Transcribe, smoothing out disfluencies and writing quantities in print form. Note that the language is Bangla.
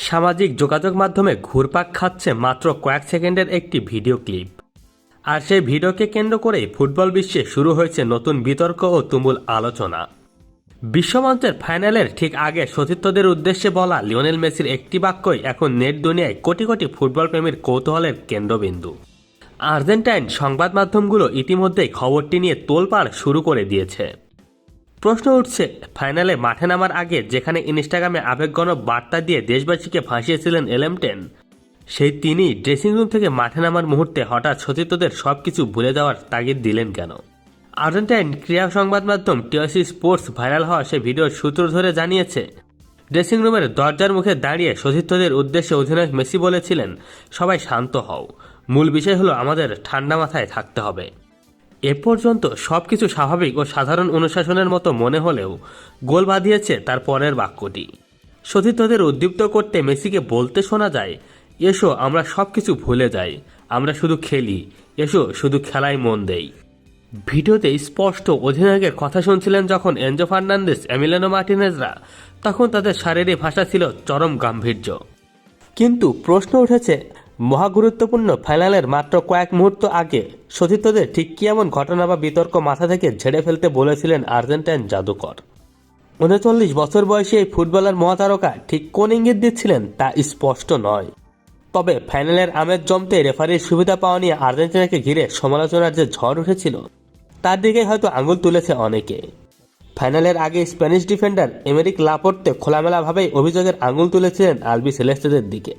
সামাজিক যোগাযোগ মাধ্যমে ঘুরপাক খাচ্ছে মাত্র কয়েক সেকেন্ডের একটি ভিডিও ক্লিপ। আর সেই ভিডিওকে কেন্দ্র করেই ফুটবল বিশ্বে শুরু হয়েছে নতুন বিতর্ক ও তুমুল আলোচনা। বিশ্বমঞ্চের ফাইনালের ঠিক আগে সতীর্থদের উদ্দেশ্যে বলা লিওনেল মেসির একটি বাক্যই এখন নেট দুনিয়ায় কোটি কোটি ফুটবল প্রেমীর কৌতূহলের কেন্দ্রবিন্দু। আর্জেন্টাইন সংবাদ মাধ্যমগুলো ইতিমধ্যেই খবরটি নিয়ে তোলপাড় শুরু করে দিয়েছে। প্রশ্ন উঠছে, ফাইনালে মাঠে নামার আগে যেখানে ইনস্টাগ্রামে আবেগঘন বার্তা দিয়ে দেশবাসীকে ভাসিয়েছিলেন এলএম10, সেই তিনি ড্রেসিং রুম থেকে মাঠে নামার মুহূর্তে হঠাৎ সতীর্থদের সবকিছু ভুলে যাওয়ার তাগিদ দিলেন কেন? আর্জেন্টাইন ক্রীড়া সংবাদ মাধ্যম টিআরসি স্পোর্টস ভাইরাল হওয়া সে ভিডিওর সূত্র ধরে জানিয়েছে, ড্রেসিং রুমের দরজার মুখে দাঁড়িয়ে সতীর্থদের উদ্দেশ্যে অধিনায়ক মেসি বলেছিলেন, সবাই শান্ত হও, মূল বিষয় হলো আমাদের ঠান্ডা মাথায় থাকতে হবে। এ পর্যন্ত সবকিছু স্বাভাবিক ও সাধারণ অনুশাসনের মতো মনে হলেও গোল বাঁধিয়েছে তার পরের বাক্যটি। সতীর্থদের উদ্দীপ্ত করতে মেসিকে বলতে শোনা যায়, এসো আমরা সবকিছু ভুলে যাই, আমরা শুধু খেলি, এসো শুধু খেলায় মন দেই। ভিডিওতে স্পষ্ট অধিনায়কের কথা শুনছিলেন যখন এনজো ফার্নান্দেজ, এমিলিয়ানো মার্টিনেজরা, তখন তাদের শারীরিক ভাষা ছিল চরম গাম্ভীর্য। কিন্তু প্রশ্ন উঠেছে, মহাগুরুত্বপূর্ণ ফাইনালের মাত্র কয়েক মুহূর্ত আগে সতীর্থদের ঠিক কি এমন ঘটনা বা বিতর্ক মাথা থেকে ঝেড়ে ফেলতে বলেছিলেন আর্জেন্টাইন জাদুকর? ৩৯ বছর বয়সী এই ফুটবলার মহাতারকা ঠিক কোন ইঙ্গিত দিচ্ছিলেন তা স্পষ্ট নয়। তবে ফাইনালের আমেজ জমতে রেফারির সুবিধা পাওয়া নিয়ে আর্জেন্টিনাকে ঘিরে সমালোচনার যে ঝড় উঠেছিল তার দিকে হয়তো আঙুল তুলেছে অনেকে। ফাইনালের আগে স্প্যানিশ ডিফেন্ডার এমেরিক লাপোর্তে খোলামেলাভাবেই অভিযোগের আঙুল তুলেছিলেন আলবি সেলেস্তেদের দিকে।